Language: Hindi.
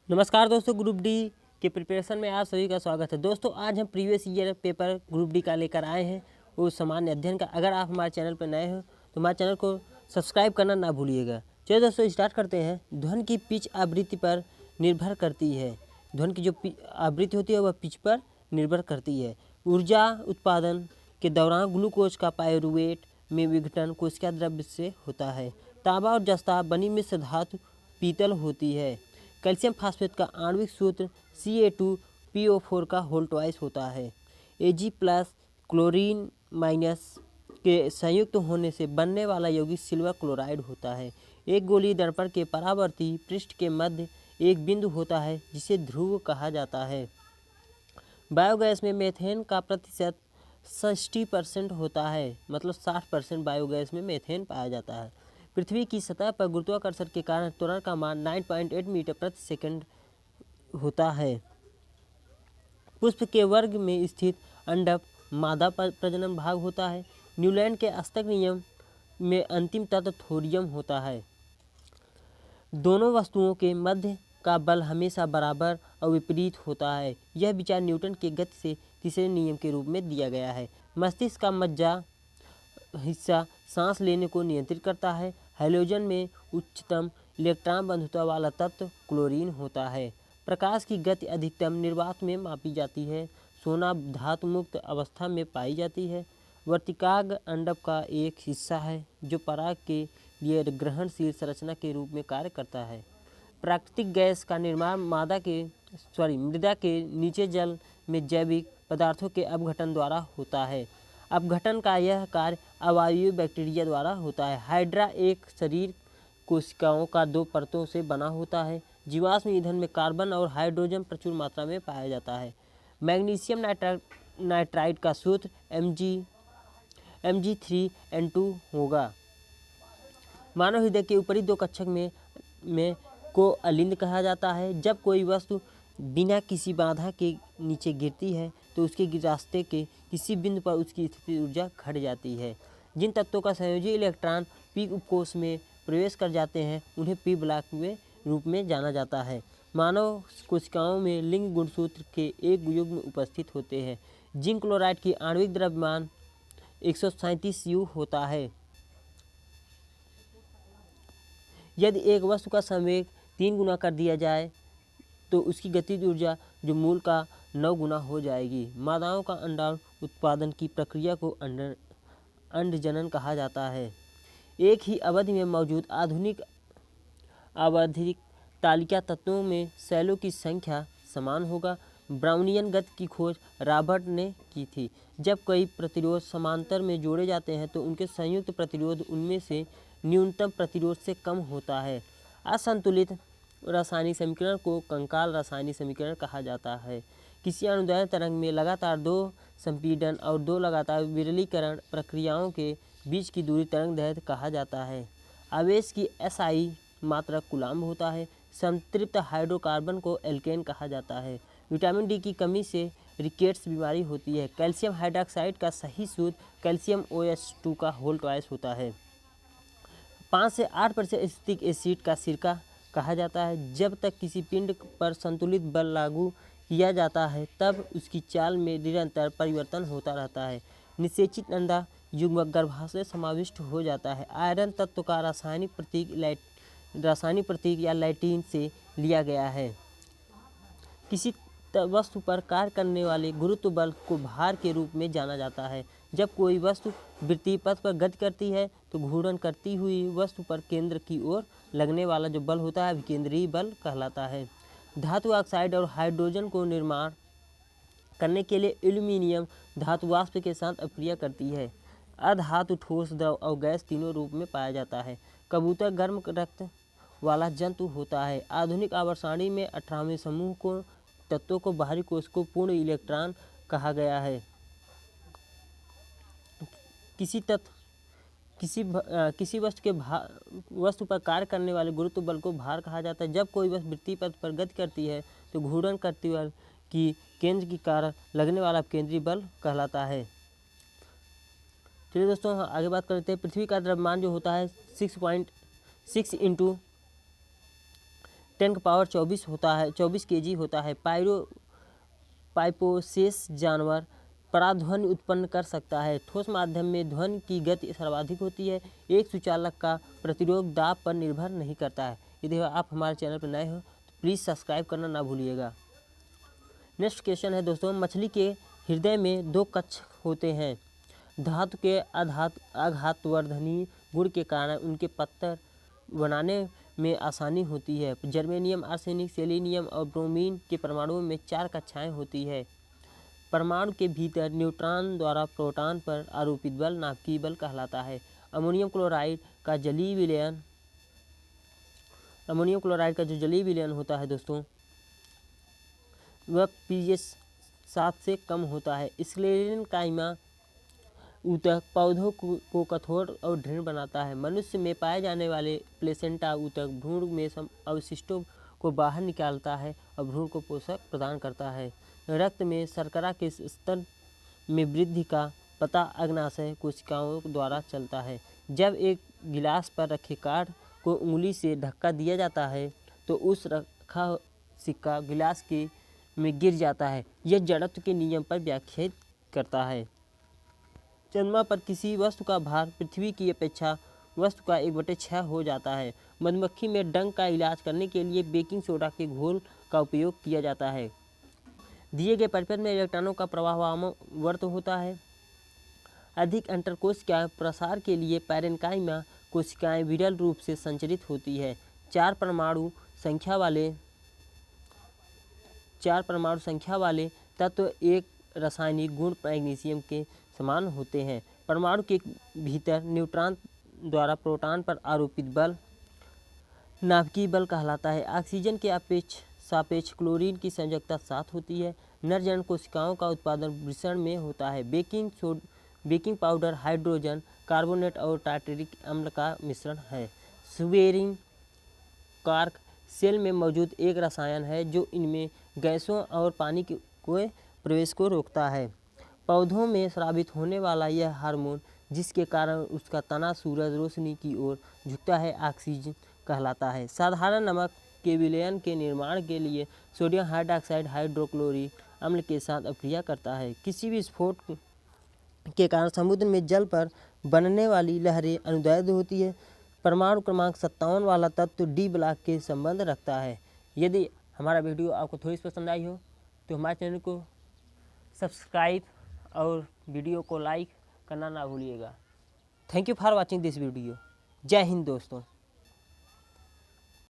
नमस्कार दोस्तों, ग्रुप डी के प्रिपरेशन में आप सभी का स्वागत है। दोस्तों आज हम previous year paper group D का लेकर आए हैं, वो सामान्य अध्ययन का। अगर आप हमारे चैनल पर नए हो तो हमारे चैनल को सब्सक्राइब करना ना भूलिएगा। चलिए दोस्तों स्टार्ट करते हैं। ध्वनि की पिच आवृत्ति पर निर्भर करती है। ध्वनि की जो आवृत्ति होती है वह पिच पर निर्भर करती है। ऊर्जा उत्पादन के दौरान ग्लूकोज का पायरुवेट में विघटन कोशिका द्रव्य से होता है। तांबा और जस्ता बनी मिश्र धातु पीतल होती है। कैल्शियम फास्फेट का आणविक सूत्र Ca2PO4 का होल ट्वाइस होता है। Ag प्लस क्लोरीन माइनस के संयुक्त होने से बनने वाला यौगिक सिल्वर क्लोराइड होता है। एक गोलीय दर्पण के परावर्ती पृष्ठ के मध्य एक बिंदु होता है जिसे ध्रुव कहा जाता है। बायोगैस में मेथेन का प्रतिशत 60% होता है, मतलब 60% बायोगैस में मेथेन पाया जाता है। पृथ्वी की सतह पर गुरुत्वाकर्षण के कारण त्वरण का मान 9.8 मीटर प्रति सेकंड होता है। पुष्प के वर्ग में स्थित अंडक मादा प्रजनन भाग होता है। न्यूलैंड के अष्टक नियम में अंतिम तत्व थोरियम होता है। दोनों वस्तुओं के मध्य का बल हमेशा बराबर और विपरीत होता है। यह विचार न्यूटन के गति से तीसरे नियम के रूप में दिया गया है। मस्तिष्क का मज्जा हिस्सा सांस लेने को नियंत्रित करता है। हाइड्रोजन में उच्चतम इलेक्ट्रॉन बंधुता वाला तत्व क्लोरीन होता है। प्रकाश की गति अधिकतम निर्वात में मापी जाती है। सोना धातु मुक्त अवस्था में पाई जाती है। वर्तिकाग्र अंडक का एक हिस्सा है जो पराग के लिए ग्रहणशील संरचना के रूप में कार्य करता है। प्राकृतिक गैस का निर्माण मृदा के नीचे जल में जैविक पदार्थों के अपघटन द्वारा होता है। अपघटन का यह कार्य अवायवीय बैक्टीरिया द्वारा होता है। हाइड्रा एक शरीर कोशिकाओं का 2 परतों से बना होता है। जीवाश्म ईंधन में कार्बन और हाइड्रोजन प्रचुर मात्रा में पाया जाता है। मैग्नीशियम नाइट्राइड का सूत्र Mg3N2 होगा। मानव हृदय के ऊपरी 2 कक्षक में को अलिंद कहा जाता है। जब कोई वस्तु बिना किसी बाधा के नीचे गिरती है तो उसके रास्ते के किसी बिंदु पर उसकी स्थिति ऊर्जा घट जाती है। जिन तत्वों का संयोजी इलेक्ट्रॉन पी उपकोष में प्रवेश कर जाते हैं उन्हें पी ब्लॉक के रूप में जाना जाता है। मानव कोशिकाओं में लिंग गुणसूत्र के एक युग्म उपस्थित होते हैं। जिंक क्लोराइड की आणविक द्रव्यमान 137 U होता है। यदि एक वस्तु का संवेग 3 गुना कर दिया जाए तो उसकी गतिज ऊर्जा जो मूल का 9 गुना हो जाएगी। मादाओं का अंडाणु उत्पादन की प्रक्रिया को अंडजनन कहा जाता है। एक ही अवधि में मौजूद आधुनिक आवधिक तालिका तत्वों में सेलों की संख्या समान होगा। ब्राउनियन गति की खोज रॉबर्ट ने की थी। जब कई प्रतिरोध समांतर में जोड़े जाते हैं तो उनके संयुक्त प्रतिरोध उनमें से न्यूनतम प्रतिरोध से कम होता है। असंतुलित रासायनिक समीकरण को कंकाल रासायनिक समीकरण कहा जाता है। किसी अनुदैर्ध्य तरंग में लगातार 2 संपीड़न और 2 लगातार विरलीकरण प्रक्रियाओं के बीच की दूरी तरंगदैर्ध्य कहा जाता है। आवेश की SI मात्रा कूलाम्ब होता है। संतृप्त हाइड्रोकार्बन को एल्केन कहा जाता है। विटामिन डी की कमी से रिकेट्स बीमारी होती है। कैल्शियम हाइड्रॉक्साइड का सही सूत्र कैल्शियम OH2 का होल ट्वाइस होता है। 5 से 8% एसिटिक एसिड का सिरका कहा जाता है। जब तक किसी पिंड पर संतुलित बल लागू किया जाता है तब उसकी चाल में निरंतर परिवर्तन होता रहता है। निषेचित अंडा युग्मक गर्भाशय समाविष्ट हो जाता है। आयरन तत्व का रासायनिक प्रतीक या लैटिन से लिया गया है। किसी वस्तु पर कार्य करने वाले गुरुत्व बल को भार के रूप में जाना जाता है। जब कोई वस्तु वृत्तीय पथ पर गति करती है तो घूर्णन करती हुई वस्तु पर केंद्र की ओर लगने वाला जो बल होता है विकेंद्रीय बल कहलाता है। धातु ऑक्साइड और हाइड्रोजन को निर्माण करने के लिए एल्यूमिनियम धातु वाष्प के साथ अपक्रिया करती है। अधातु ठोस द्रव और गैस तीनों रूप में पाया जाता है। कबूतर गर्म रक्त वाला जंतु होता है। आधुनिक आवर्त में 18वें समूह को तत्वों को बाहरी कोश को पूर्ण इलेक्ट्रॉन कहा गया है। किसी वस्तु पर कार्य करने वाले गुरुत्व बल को भार कहा जाता है। जब कोई वस्तु वृत्तीय पथ पर गति करती है तो घूर्णन करती हुई की केंद्र के कारण लगने वाला केंद्रीय बल कहलाता है। चलिए दोस्तों आगे बात करते हैं। पृथ्वी का द्रव्यमान जो होता है 6.6 × 10 का पावर 24 होता है, 24 केजी होता है। पाइपोसेस जानवर पराध्वनि उत्पन्न कर सकता है। ठोस माध्यम में ध्वनि की गति सर्वाधिक होती है। एक सुचालक का प्रतिरोध दाब पर निर्भर नहीं करता है। यदि आप हमारे चैनल पर नए हो तो प्लीज़ सब्सक्राइब करना ना भूलिएगा। नेक्स्ट क्वेश्चन है दोस्तों, मछली के हृदय में 2 कक्ष होते हैं। धातु के आघातवर्धनी गुण के कारण उनके पत्थर बनाने में आसानी होती है। जर्मेनियम, आर्सेनिक, सेलेनियम और ब्रोमीन के परमाणुओं में 4 कक्षाएं होती है। परमाणु के भीतर न्यूट्रॉन द्वारा प्रोटॉन पर आरोपित बल नाभिकीय बल कहलाता है। अमोनियम क्लोराइड का जो जलीय विलयन होता है दोस्तों, वह pH 7 से कम होता है। स्क्लेरेनकाइमा ऊतक पौधों को कठोर और दृढ़ बनाता है। मनुष्य में पाए जाने वाले प्लेसेंटा ऊतक भ्रूण में अवशिष्टों को बाहर निकालता है और भ्रूण को पोषक प्रदान करता है। रक्त में शर्करा के स्तर में वृद्धि का पता अग्नाशय कोशिकाओं द्वारा चलता है। जब एक गिलास पर रखे कार्ड को उंगली से धक्का दिया जाता है तो उस रखा सिक्का गिलास में गिर जाता है। यह जड़त्व के नियम पर व्याख्यात करता है। चंद्रमा पर किसी वस्तु का भार पृथ्वी की अपेक्षा वस्तु का 1/6 हो जाता है। मधुमक्खी में डंक का इलाज करने के लिए बेकिंग सोडा के घोल का उपयोग किया जाता है। दिए गए परिपथ में इलेक्ट्रॉनों का प्रवाह वामवर्त होता है। अधिक अंतरकोशिकीय प्रसार के लिए पैरेन्काइमा कोशिकाएं विरल रूप से संचरित होती है। 4 परमाणु संख्या वाले तत्व एक रासायनिक गुण मैग्नीशियम के समान होते हैं। परमाणु के भीतर न्यूट्रॉन द्वारा प्रोटॉन पर आरोपित बल नाभिकीय बल कहलाता है। ऑक्सीजन के सापेक्ष क्लोरीन की संयोजकता 7 होती है। नर जनन कोशिकाओं का उत्पादन वृषण में होता है। बेकिंग पाउडर हाइड्रोजन कार्बोनेट और टार्टरिक अम्ल का मिश्रण है। स्वेरिंग कार्क सेल में मौजूद एक रसायन है जो इनमें गैसों और पानी के प्रवेश को रोकता है। पौधों में स्रावित होने वाला यह हार्मोन जिसके कारण उसका तना सूरज रोशनी की ओर झुकता है, ऑक्सीजन कहलाता है। साधारण नमक के विलयन के निर्माण के लिए सोडियम हाइड्रॉक्साइड हाइड्रोक्लोरिक अम्ल के साथ अभिक्रिया करता है। किसी भी विस्फोट के कारण समुद्र में जल पर बनने वाली लहरें अनुदैर्ध्य होती है। परमाणु क्रमांक 57 वाला तत्व डी ब्लॉक के संबंध रखता है। यदि हमारा वीडियो आपको थोड़ी सी पसंद आई हो तो हमारे चैनल को सब्सक्राइब और वीडियो को लाइक करना ना भूलिएगा। Thank you for watching this video. जय हिंद दोस्तों।